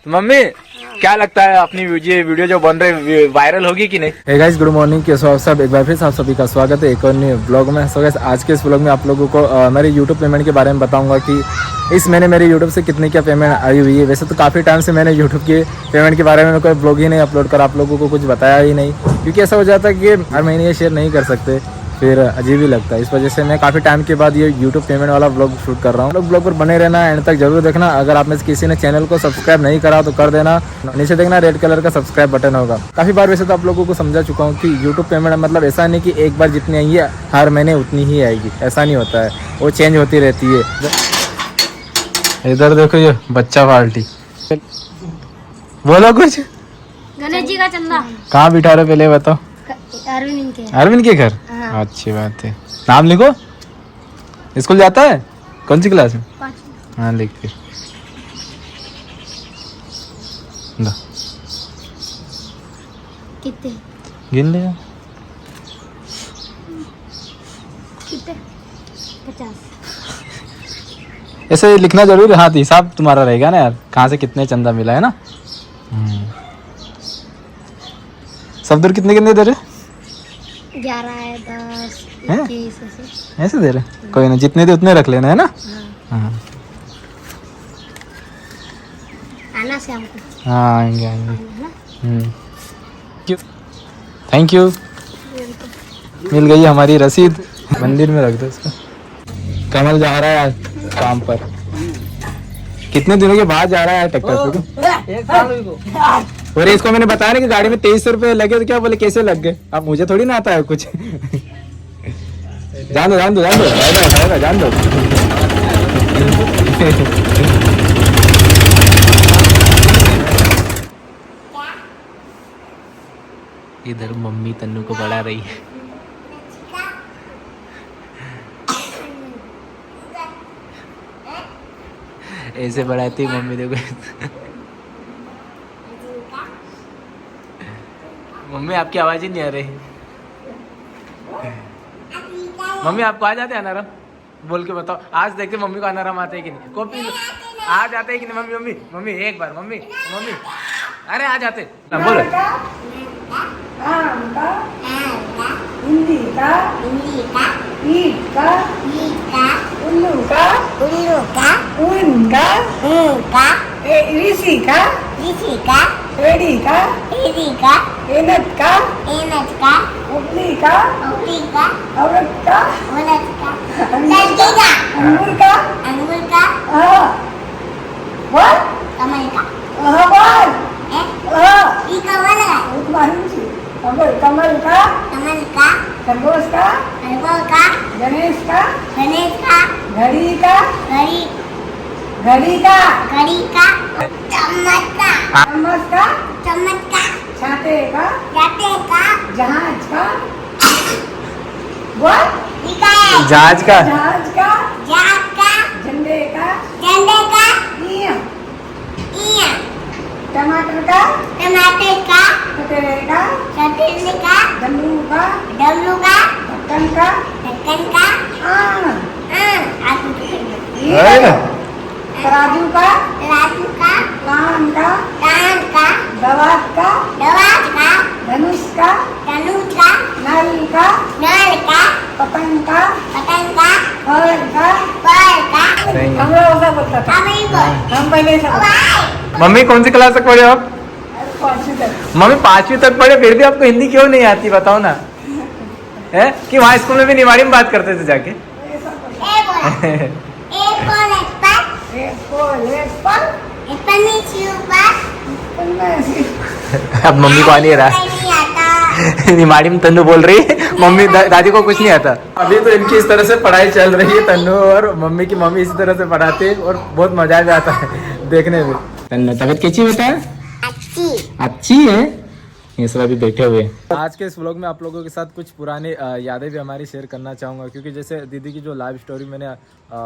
तो मम्मी क्या लगता है अपनी ये वीडियो जो बन रही वायरल होगी कि नहीं? Hey guys, good morning. कैसे हो आप सब? एक बार फिर आप सभी का स्वागत है एक और नए ब्लॉग में। सो गाइस, आज के इस ब्लॉग में आप लोगों को मेरे यूट्यूब पेमेंट के बारे में बताऊंगा कि इस महीने मेरे यूट्यूब से कितनी क्या पेमेंट आई हुई है। वैसे तो काफ़ी टाइम से मैंने यूट्यूब के पेमेंट के बारे में कोई ब्लॉग ही नहीं अपलोड कर आप लोगों को कुछ बताया ही नहीं, क्योंकि ऐसा हो जाता है कि हर महीने ये शेयर नहीं कर सकते, फिर अजीब ही लगता है। इस वजह से मैं काफ़ी टाइम के बाद ये यूट्यूब पेमेंट वाला ब्लॉग शूट कर रहा हूँ। लोग ब्लॉग पर बने रहना, एंड तक जरूर देखना। अगर आप में से किसी ने चैनल को सब्सक्राइब नहीं करा तो कर देना, नीचे देखना रेड कलर का सब्सक्राइब बटन होगा। काफ़ी बार वैसे तो आप लोगों को समझा चुका हूँ कि यूट्यूब पेमेंट मतलब ऐसा नहीं कि एक बार जितनी आई है हर महीने उतनी ही आएगी, ऐसा नहीं होता है, वो चेंज होती रहती है। इधर देखो ये बच्चा पार्टी, बोलो कुछ। गणेश जी का चंदा कहाँ बिठा रहे पहले बताओ? अरविंद के घर। हाँ। अच्छी बात है। नाम लिखो। स्कूल जाता है? कौन सी क्लास में? 5वीं। हाँ लिख फिर। कितने गिन ले। कितने 50। ऐसे लिखना जरूरी है। हाँ तो हिसाब तुम्हारा रहेगा ना यार, कहाँ से कितने चंदा मिला है ना। सब दूर कितने कितने दे रहे? 11 है, 10, हैं? 21 ऐसे दे रहे? कोई ना, जितने दे उतने रख लेना है ना। हाँ आना से हमको। हाँ आएंगे आएंगे। Thank you. मिल गई हमारी रसीद। मंदिर में रख दो इसको। कमल जा रहा है आज काम पर। कितने दिनों के बाद जा रहा है ट्रैक्टर पे? और इसको मैंने बताया ना कि गाड़ी में 2300 रुपए लगे, तो क्या बोले कैसे लग गए? अब मुझे थोड़ी ना आता है कुछ। जान दो जान दो जान दो, आएगा जान दो। इधर मम्मी तन्नू को बढ़ा रही है। ऐसे बढ़ाती मम्मी, देखो। मम्मी आपकी आवाज ही नहीं आ रही। मम्मी आपको आ जाते हैं अनारम? बोल के बताओ, आज देखते मम्मी को अनारम आते हैं कि नहीं। कॉपी आ जाते हैं कि नहीं? मम्मी मम्मी मम्मी एक बार मम्मी मम्मी, अरे आ जाते बोलो। हिंदी का ईट का उल्लू का ऊन का ऋषि का एड़ी का एनत का उबली का औरत का अंगूर का बोल कमल का खरगोश का गणेश का घड़ी का चम्मच का छाते का जहाज का जहाज का झंडे का टमाटर का कटहरे का डमरू का ढक्कन का तराजू का कान का दवात का धनुष का नल का पतंग का फल का। हम लोग ऐसा बोलता था, हम पहले ऐसा बोलते। मम्मी कौन सी क्लास तक पढ़े हो आप? 5वीं तक। मम्मी 5वीं तक पढ़े, फिर भी आपको हिंदी क्यों नहीं आती बताओ ना? है कि वहाँ स्कूल में भी निवाड़ी में बात करते थे जाके? अब मम्मी को आ नहीं रहा। निमाड़ी में तन्नू बोल रही है, मम्मी दादी को कुछ नहीं आता। अभी तो इनकी इस तरह से पढ़ाई चल रही है, तन्नू और मम्मी की मम्मी इसी तरह से पढ़ाते हैं और बहुत मजा भी आता है देखने में। तन्नू तबीयत कैसी होता है? अच्छी है। ये सब अभी बैठे हुए हैं। आज के इस व्लॉग में आप लोगों के साथ कुछ पुरानी यादें भी हमारी शेयर करना चाहूँगा, क्योंकि जैसे दीदी की जो लाइव स्टोरी मैंने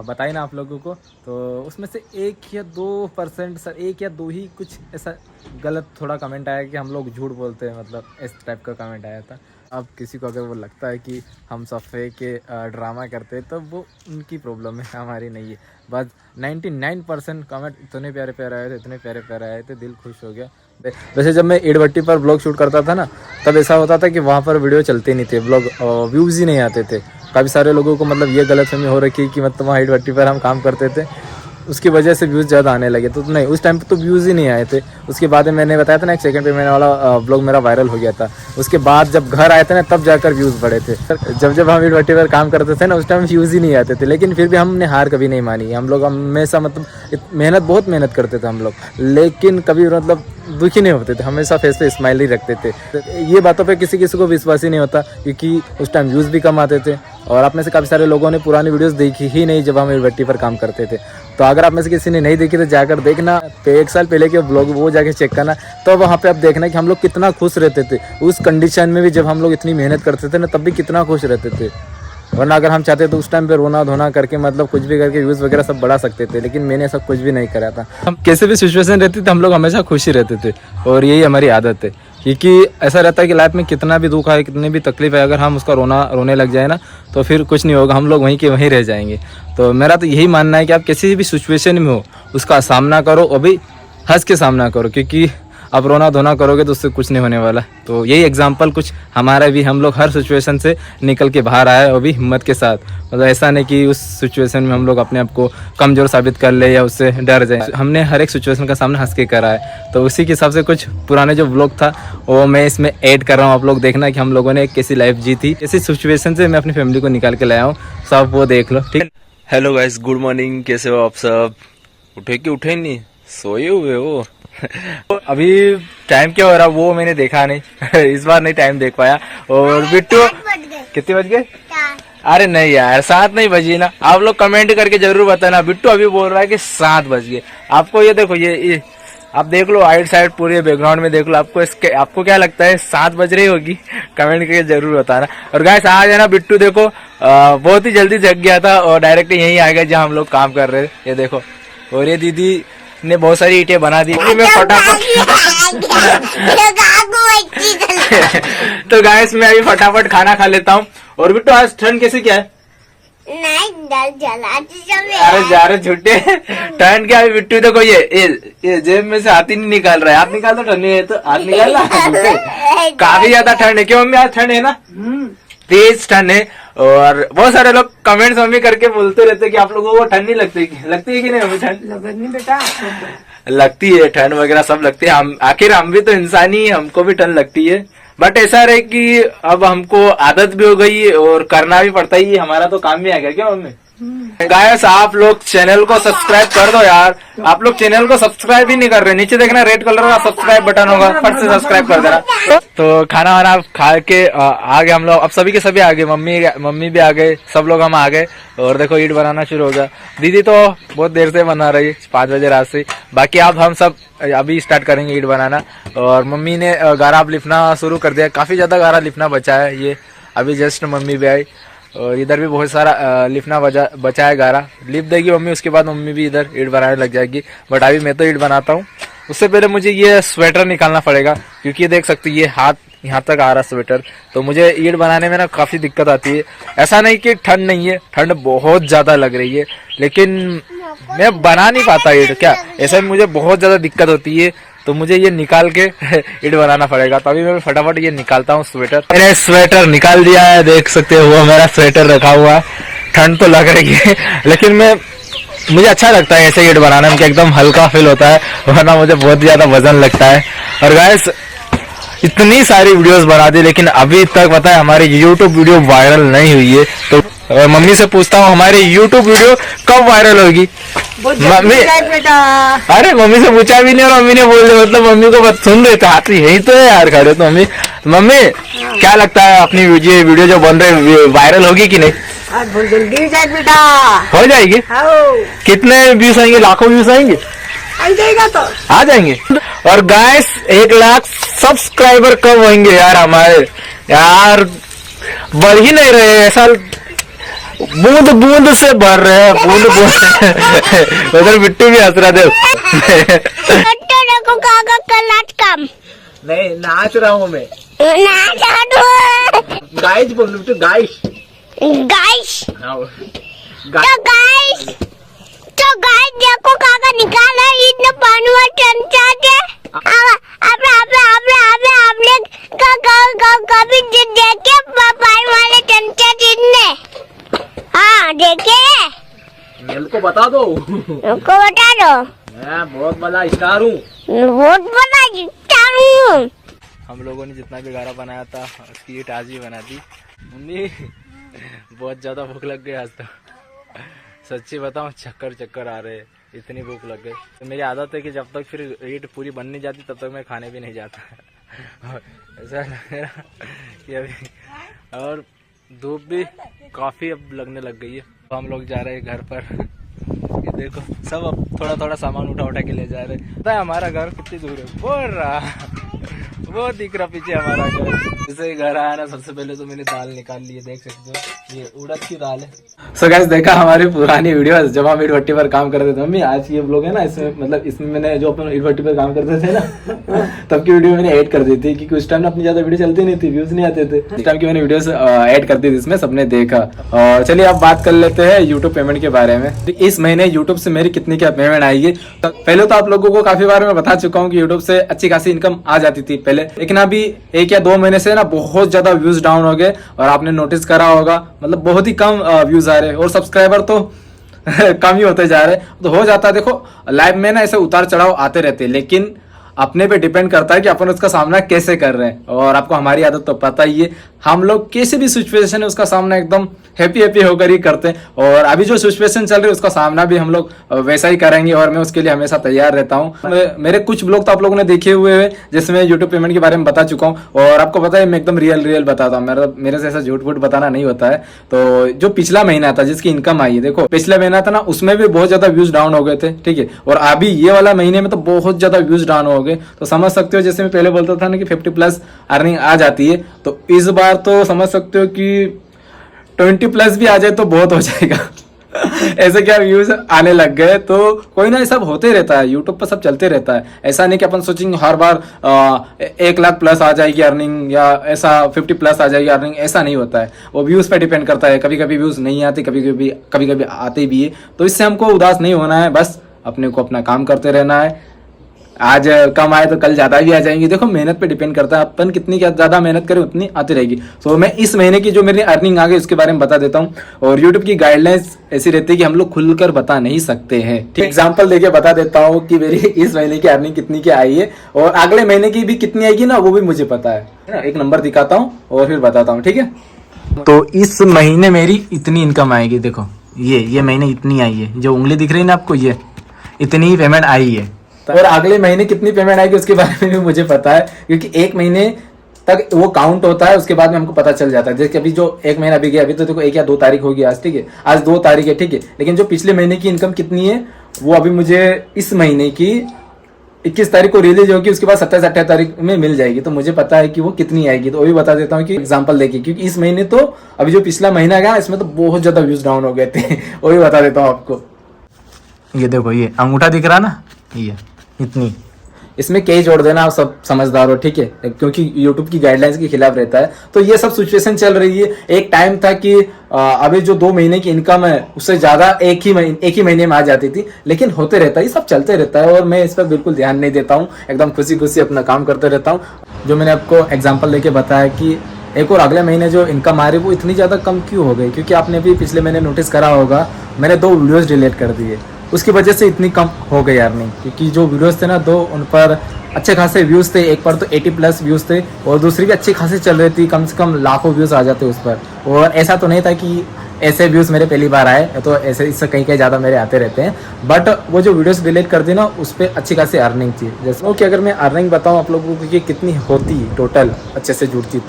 बताई ना आप लोगों को, तो उसमें से 1 या 2% सर 1 या 2 ही कुछ ऐसा गलत थोड़ा कमेंट आया कि हम लोग झूठ बोलते हैं, मतलब इस टाइप का कमेंट आया था। अब किसी को अगर वो लगता है कि हम सब फेक के ड्रामा करते हैं तो वो उनकी प्रॉब्लम है, हमारी नहीं है। बस 99% कमेंट इतने प्यारे प्यारे आए थे, इतने प्यारे प्यारे आए थे, दिल खुश हो गया। वैसे जब मैं ईटभट्टी पर ब्लॉग शूट करता था ना, तब ऐसा होता था कि वहाँ पर वीडियो चलते नहीं थे, ब्लॉग व्यूज़ ही नहीं आते थे। काफ़ी सारे लोगों को मतलब ये गलतफहमी हो रखी है कि मतलब वहाँ ईटभट्टी पर हम काम करते थे, उसकी वजह से व्यूज़ ज़्यादा आने लगे। तो नहीं, उस टाइम पे तो व्यूज़ ही नहीं आए थे। उसके बाद मैंने बताया था ना, एक सेकंड पे मैंने वाला ब्लॉग मेरा वायरल हो गया था। उसके बाद जब घर आए थे ना, तब जाकर व्यूज़ बढ़े थे। जब हम ईटभट्टी पर काम करते थे ना, उस टाइम व्यूज़ ही नहीं आते थे, लेकिन फिर भी हमने हार कभी नहीं मानी। हम लोग हमेशा मतलब बहुत मेहनत करते थे हम लोग, लेकिन कभी मतलब दुखी नहीं होते थे, हमेशा फेस पे स्माइल ही रखते थे। ये बातों पे किसी को विश्वास ही नहीं होता, क्योंकि उस टाइम व्यूज़ भी कम आते थे। और आप में से काफ़ी सारे लोगों ने पुरानी वीडियोस देखी ही नहीं जब हम ईटभट्टी पर काम करते थे। तो अगर आप में से किसी ने नहीं देखी तो जाकर देखना, तो 1 साल पहले के ब्लॉग वो जाके चेक करना। तो वहाँ पे आप देखना कि हम लोग कितना खुश रहते थे उस कंडीशन में भी। जब हम लोग इतनी मेहनत करते थे ना, तब भी कितना खुश रहते थे। वरना अगर हम चाहते तो उस टाइम पे रोना धोना करके मतलब कुछ भी करके व्यूज़ वगैरह सब बढ़ा सकते थे, लेकिन मैंने ऐसा कुछ भी नहीं करा था। हम कैसे भी सिचुएशन रहती थी, हम लोग हमेशा खुश ही रहते थे, और यही हमारी आदत है। क्योंकि ऐसा रहता है कि लाइफ में कितना भी दुख है, कितनी भी तकलीफ है, अगर हम उसका रोने लग जाए ना, तो फिर कुछ नहीं होगा, हम लोग वहीं के वहीं रह जाएंगे। तो मेरा तो यही मानना है कि आप किसी भी सिचुएशन में हो, उसका सामना करो, अभी हंस के सामना करो, क्योंकि अब रोना धोना करोगे तो उससे कुछ नहीं होने वाला। तो यही एग्जाम्पल कुछ हमारा भी, हम लोग हर सिचुएशन से निकल के बाहर आए, और भी हिम्मत के साथ। मतलब ऐसा नहीं कि उस सिचुएशन में हम लोग अपने आप को कमज़ोर साबित कर ले या उससे डर जाए। हमने हर एक सिचुएशन का सामना हंस के करा है। तो उसी के हिसाब से कुछ पुराने जो व्लॉग था वो मैं इसमें ऐड कर रहा हूँ। आप लोग देखना कि हम लोगों ने कैसी लाइफ जी थी, ऐसी सिचुएशन से मैं अपनी फैमिली को निकाल के लाया हूँ। सब वो देख लो, ठीक। Hello guys, good morning. कैसे हो आप सब? उठे कि उठे नहीं? सोए हुए हो? अभी टाइम क्या हो रहा वो मैंने देखा नहीं इस बार नहीं टाइम देख पाया। और बिट्टू कितने बज गए? अरे नहीं यार, 7 नहीं बजी ना। आप लोग कमेंट करके जरूर बताना। बिट्टू अभी बोल रहा है कि 7 बज गए। आपको ये देखो, ये आप देख लो, आइट साइड पूरे बैकग्राउंड में देख लो, आपको क्या लगता है 7 बज रही होगी? कमेंट करके जरूर बताना। और गाइस आज है ना, बिट्टू देखो बहुत ही जल्दी जग गया था और डायरेक्ट यहीं आ गया जहाँ हम लोग काम कर रहे थे। ये देखो, और ये दीदी ने बहुत सारी ईंटें बना दी। मैं फटाफट तो गाइस मैं अभी फटाफट खाना खा लेता हूँ। और बिट्टू आज ठंड कैसे क्या है? अरे जा रहे झूठे, ठंड क्या है बिट्टू? देखो ये जेब में से हाथ ही नहीं निकाल रहा है। हाथ निकाल, तो ठंड है तो हाथ निकाल रहा। काफी ज्यादा ठंड है। क्यों मम्मी आज ठंड है ना? तेज ठंड है। और बहुत सारे लोग कमेंट्स मम्मी करके बोलते रहते कि आप लोगों को ठंड नहीं लगती है कि नहीं मम्मी? ठंड नहीं बेटा, लगती है ठंड वगैरह सब लगती है। आखिर हम भी तो इंसान ही, हमको भी ठंड लगती है। बट ऐसा रहे कि अब हमको आदत भी हो गई है और करना भी पड़ता ही है, हमारा तो काम भी आ गया। क्या मम्मी? गाइस आप लोग चैनल को सब्सक्राइब कर दो यार। आप लोग चैनल को सब्सक्राइब ही नहीं कर रहे। नीचे देखना रेड कलर का सब्सक्राइब बटन होगा, फट से सब्सक्राइब कर देना। तो खाना वाना खा के आ गए हम लोग। अब सभी के सभी आ गए, मम्मी भी आ गए, सब लोग हम आ गए। और देखो ईंट बनाना शुरू हो गया। दीदी तो बहुत देर से बना रही है, 5 बजे रात से। बाकी आप हम सब अभी स्टार्ट करेंगे ईंट बनाना। और मम्मी ने गारा लिपना शुरू कर दिया। काफी ज्यादा गारा लिपना बचा है। ये अभी जस्ट मम्मी भी आई, और इधर भी बहुत सारा लिपना बचा है। गारा लिप देगी मम्मी, उसके बाद मम्मी भी इधर ईंट बनाने लग जाएगी। बट अभी मैं तो ईंट बनाता हूँ। उससे पहले मुझे ये स्वेटर निकालना पड़ेगा, क्योंकि ये देख सकते ये हाथ यहाँ तक आ रहा स्वेटर। तो मुझे ईंट बनाने में ना काफी दिक्कत आती है। ऐसा नहीं कि ठंड नहीं है, ठंड बहुत ज्यादा लग रही है, लेकिन मैं बना नहीं पाता ईंट। क्या ऐसा मुझे बहुत ज्यादा दिक्कत होती है, तो मुझे ये निकाल के ईंट बनाना पड़ेगा। तो अभी मैं फटाफट ये निकालता हूँ स्वेटर। मैंने स्वेटर निकाल दिया है, देख सकते हो वो मेरा स्वेटर रखा हुआ है। ठंड तो लग रही है, लेकिन मुझे अच्छा लगता है ऐसे ईंट बनाने में, एकदम हल्का फील होता है, वरना मुझे बहुत ज्यादा वजन लगता है। और गाइस इतनी सारी वीडियोस बना दी, लेकिन अभी तक पता है हमारी यूट्यूब वीडियो वायरल नहीं हुई है। तो मम्मी से पूछता हूँ हमारी यूट्यूब वीडियो कब वायरल होगी? मम्मी अरे मम्मी से पूछा भी नहीं और मम्मी ने बोल दिया। मतलब मम्मी को बस सुन रहे थे, हाथ यही तो है यार खड़े। तो मम्मी क्या लगता है अपनी वीडियो जो बन रही वायरल होगी कि नहीं? बहुत जल्दी हो जाए बेटा। हो जाएगी? कितने व्यूज आएंगे? लाखों व्यूज आएंगे? आ जाएगा तो आ जाएंगे। और गाइस 1 लाख सब्सक्राइबर कब होंगे यार हमारे? यार बढ़ ही नहीं रहे, ऐसा बूंद बूंद से भर रहे हैं, बूंद बूंद। उधर बिट्टू भी हंस रहा थे। काम नहीं नाच रहा हूँ मैं। ना जानू गाइस बोल बेटा, गाइस। गाइस हाँ, तो गाइस देखो काका निकाला इतना पानी में चमचा के आपने कभी देखे पानी वाले चमचा जितने। हाँ देखे, मेरे को बता दो। उनको बता दो, मैं बहुत बड़ा स्टार हूँ। बहुत बड़ा स्टार हूँ। हम लोगों ने जितना भी गारा बनाया था उसकी ईट आज ही बना दी। मम्मी बहुत ज्यादा भूख लग गई आज तो, सच्ची बताऊं चक्कर आ रहे, इतनी भूख लग गई। तो मेरी आदत है कि जब तक फिर ईट पूरी बन नहीं जाती तब तक मैं खाने भी नहीं जाता। ऐसा लग रहा कि अभी, और धूप भी काफी अब लगने लग गई है। तो हम लोग जा रहे हैं घर पर। ये देखो सब अब थोड़ा थोड़ा सामान उठा के ले जा रहे हैं। पता है हमारा घर कितनी दूर है? बोल रहा वो दिख रहा पीछे हमारा घर। जैसे घर आया ना, सबसे पहले तो मैंने दाल निकाल ली है, देख सकते हो ये उड़द की दाल है। सो गाइस देखा हमारी पुरानी वीडियो जब हम ईट भट्टी पर काम करते थे। मम्मी आज ये व्लॉग है ना, इसमें मतलब इसमें मैंने जो अपन ईट भट्टी पर काम करते थे ना तब की वीडियो मैंने ऐड कर दी थी, क्योंकि उस टाइम अपनी ज्यादा वीडियो चलती नहीं थी, व्यूज नहीं आते थे। इस टाइम की मैंने वीडियोस ऐड कर दी थी, इसमें सबने देखा। और चलिए अब बात कर लेते हैं यूट्यूब पेमेंट के बारे में। इस महीने यूट्यूब से मेरी कितनी क्या पेमेंट आई है। पहले तो आप लोगों को काफी बार मैं बता चुका हूँ कि यूट्यूब से अच्छी खासी इनकम आ जाती थी पहले, लेकिन अभी 1 या 2 महीने से ना बहुत ज्यादा व्यूज डाउन हो गए। और आपने नोटिस करा होगा, मतलब बहुत ही कम व्यूज आ रहे हैं और सब्सक्राइबर तो कम ही होते जा रहे हैं। तो हो जाता है, देखो लाइव में ना ऐसे उतार चढ़ाव आते रहते हैं, लेकिन अपने पे डिपेंड करता है कि अपन उसका सामना कैसे कर रहे हैं। और आपको हमारी आदत तो पता ही है, हम लोग किसी भी सिचुएशन है उसका सामना एकदम हैप्पी होकर ही करते हैं। और अभी जो सिचुएशन चल रही है उसका सामना भी हम लोग वैसा ही करेंगे, और मैं उसके लिए हमेशा तैयार रहता हूँ। मेरे कुछ ब्लॉग तो आप लोगों ने देखे हुए हैं, जिसमें यूट्यूब पेमेंट के बारे में बता चुका हूँ। और आपको पता है मैं एकदम रियल बताता हूँ, मेरे से ऐसा झूठ फूट बताना नहीं होता है। तो जो पिछला महीना था जिसकी इनकम आई है, देखो पिछला महीना था ना, उसमें भी बहुत ज्यादा व्यूज डाउन हो गए थे, ठीक है। और अभी ये वाला महीने में तो बहुत ज्यादा व्यूज डाउन हो गए। तो समझ सकते हो, जैसे मैं पहले बोलता था ना कि 50+ अर्निंग आ जाती है, तो इस बार तो समझ सकते हो कि 20+ भी आ जाए तो बहुत हो जाएगा। ऐसे क्या व्यूज आने लग गए। तो कोई ना, ये सब होते रहता है, यूट्यूब पर सब चलते रहता है। ऐसा नहीं कि अपन सोचेंगे हर बार 1 लाख प्लस आ जाएगी अर्निंग, या ऐसा 50+ आ जाएगी अर्निंग, ऐसा नहीं होता है। वो व्यूज पे डिपेंड करता है, कभी कभी व्यूज नहीं आते, कभी कभी आते भी है। तो इससे हमको उदास नहीं होना है, बस अपने को अपना काम करते रहना है। आज कम आए तो कल ज्यादा भी आ जाएंगे। देखो मेहनत पे डिपेंड करता है, अपन कितनी ज्यादा मेहनत करें उतनी आती रहेगी। तो मैं इस महीने की जो मेरी अर्निंग आ गई उसके बारे में बता देता हूँ। और यूट्यूब की गाइडलाइंस ऐसी रहती है कि हम लोग खुलकर बता नहीं सकते हैं। ठीक, एग्जांपल देके बता देता हूँ कि मेरी इस महीने की अर्निंग कितनी की आई है, और अगले महीने की भी कितनी आएगी ना, वो भी मुझे पता है। एक नंबर दिखाता हूँ और फिर बताता हूँ, ठीक है। तो इस महीने मेरी इतनी इनकम आएगी। देखो ये महीने इतनी आई है, जो उंगली दिख रही है ना आपको, ये इतनी ही पेमेंट आई है। और अगले महीने कितनी पेमेंट आएगी उसके बारे में भी मुझे पता है, क्योंकि 1 महीने तक वो काउंट होता है, उसके बाद में हमको पता चल जाता है। जैसे अभी जो 1 महीना अभी गया, अभी तो देखो 1 या 2 तारीख होगी आज, ठीक है, आज 2 तारीख है, ठीक है। लेकिन जो पिछले महीने की इनकम कितनी है वो अभी मुझे इस महीने की 21 तारीख को रिलीज होगी, उसके बाद 27-28 तारीख में मिल जाएगी। तो मुझे पता है कि वो कितनी आएगी। तो वो भी बता देता हूँ कि एग्जांपल देखिए, क्योंकि इस महीने तो अभी जो पिछला महीना गया इसमें तो बहुत ज्यादा व्यूज डाउन हो गए थे। वो भी बता देता हूँ आपको। ये देखो ये अंगूठा दिख रहा ना, ये इतनी, इसमें के जोड़ देना, आप सब समझदार हो, ठीक है, क्योंकि YouTube की गाइडलाइंस के खिलाफ रहता है। तो ये सब सिचुएशन चल रही है। एक टाइम था कि अभी जो 2 महीने की इनकम है उससे ज्यादा एक ही महीने में आ जाती थी, लेकिन होते रहता है, ये सब चलते रहता है। और मैं इस पर बिल्कुल ध्यान नहीं देता हूँ, एकदम खुशी अपना काम करते रहता हूँ। जो मैंने आपको एग्जाम्पल लेके बताया कि एक और अगले महीने जो इनकम आ रही है वो इतनी ज्यादा कम क्यों हो गई, क्योंकि आपने भी पिछले महीने नोटिस करा होगा, मैंने 2 वीडियोज डिलीट कर दिए, उसकी वजह से इतनी कम हो गई अर्निंग। क्योंकि जो वीडियोस थे ना 2, उन पर अच्छे खासे व्यूज थे। एक पर तो 80+ व्यूज थे, और दूसरी भी अच्छी खासी चल रही थी, कम से कम लाखों व्यूज आ जाते उस पर। और ऐसा तो नहीं था कि ऐसे व्यूज मेरे पहली बार आए, तो ऐसे इससे कहीं ज्यादा मेरे आते रहते हैं। बट वो जो वीडियोस डिलीट कर दी ना, उस पर अच्छी खासी अर्निंग थी। जैसे ओके, अगर मैं अर्निंग बताऊं आप लोगों को कि कितनी होती टोटल अच्छे से जुड़ती,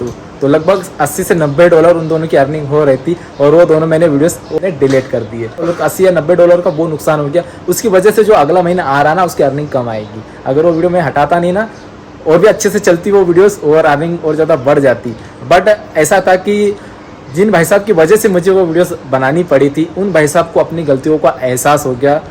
तो लगभग $80 से $90 उन दोनों की अर्निंग हो रही थी। और वो दोनों मैंने वीडियोस डिलीट कर दिए। तो $80 या $90 का वो नुकसान हो गया। उसकी वजह से जो अगला महीना आ रहा ना, उसकी अर्निंग कम आएगी। अगर वो वीडियो मैं हटाता नहीं ना, और भी अच्छे से चलती वो वीडियोस, और अर्निंग और ज़्यादा बढ़ जाती। बट ऐसा था कि जिन भाई साहब की वजह से मुझे वो वीडियोस बनानी पड़ी थी, उन भाई साहब को अपनी गलतियों का एहसास हो गया,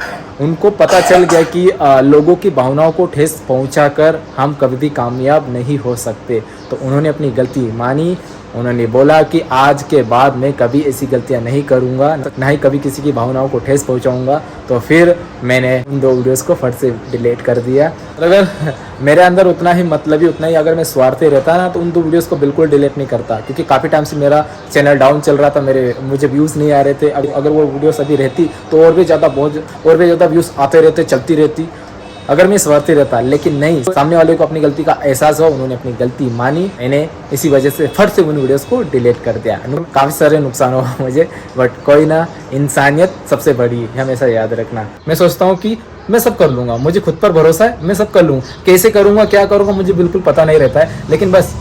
उनको पता चल गया कि लोगों की भावनाओं को ठेस पहुंचाकर हम कभी भी कामयाब नहीं हो सकते। तो उन्होंने अपनी गलती मानी। उन्होंने बोला कि आज के बाद मैं कभी ऐसी गलतियां नहीं करूंगा, ना ही कभी किसी की भावनाओं को ठेस पहुंचाऊंगा। तो फिर मैंने उन 2 वीडियोस को फट से डिलीट कर दिया। अगर मेरे अंदर उतना ही मतलबी, उतना ही अगर मैं स्वार्थी रहता ना, तो उन 2 वीडियोस को बिल्कुल डिलीट नहीं करता, क्योंकि काफ़ी टाइम से मेरा चैनल डाउन चल रहा था, मुझे व्यूज़ नहीं आ रहे थे। अगर वो वीडियोस अभी रहती तो और भी ज़्यादा व्यूज़ आते रहते, चलती रहती, अगर मैं स्वार्थी रहता। लेकिन नहीं, सामने वाले को अपनी गलती का एहसास हुआ, उन्होंने अपनी गलती मानी। मैंने इसी वजह से फट से उन वीडियोस को डिलीट कर दिया। काफ़ी सारे नुकसान हुआ मुझे, बट कोई ना, इंसानियत सबसे बड़ी है, हमेशा याद रखना। मैं सोचता हूँ कि मैं सब कर लूँगा, मुझे खुद पर भरोसा है, मैं सब कर लूँ। कैसे करूँगा, क्या करूँगा, मुझे बिल्कुल पता नहीं रहता है, लेकिन बस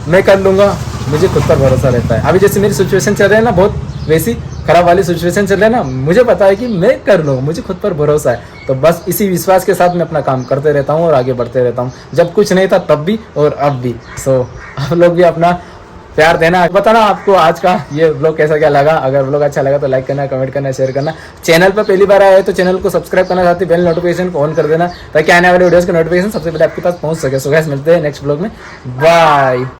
मैं कर लूँगा, मुझे खुद पर भरोसा रहता है। अभी जैसे मेरी सिचुएशन चल रही है ना, बहुत वैसी खराब वाली सिचुएशन चल रही है ना, मुझे पता है कि मैं कर लूँगा, मुझे खुद पर भरोसा है। तो बस इसी विश्वास के साथ मैं अपना काम करते रहता हूँ और आगे बढ़ते रहता हूँ। जब कुछ नहीं था तब भी और अब भी। सो आप लोग भी अपना प्यार देना, बताना आपको आज का ये व्लॉग कैसा क्या लगा। अगर व्लॉग अच्छा लगा तो लाइक करना, कमेंट करना, शेयर करना। चैनल पर पहली बार आए हैं तो चैनल को सब्सक्राइब करना, साथ ही बेल नोटिफिकेशन को ऑन कर देना, ताकि आने वाले वीडियोस का नोटिफिकेशन सबसे पहले आपके पास पहुंच सके। सो गाइस, मिलते हैं नेक्स्ट व्लॉग में। बाय।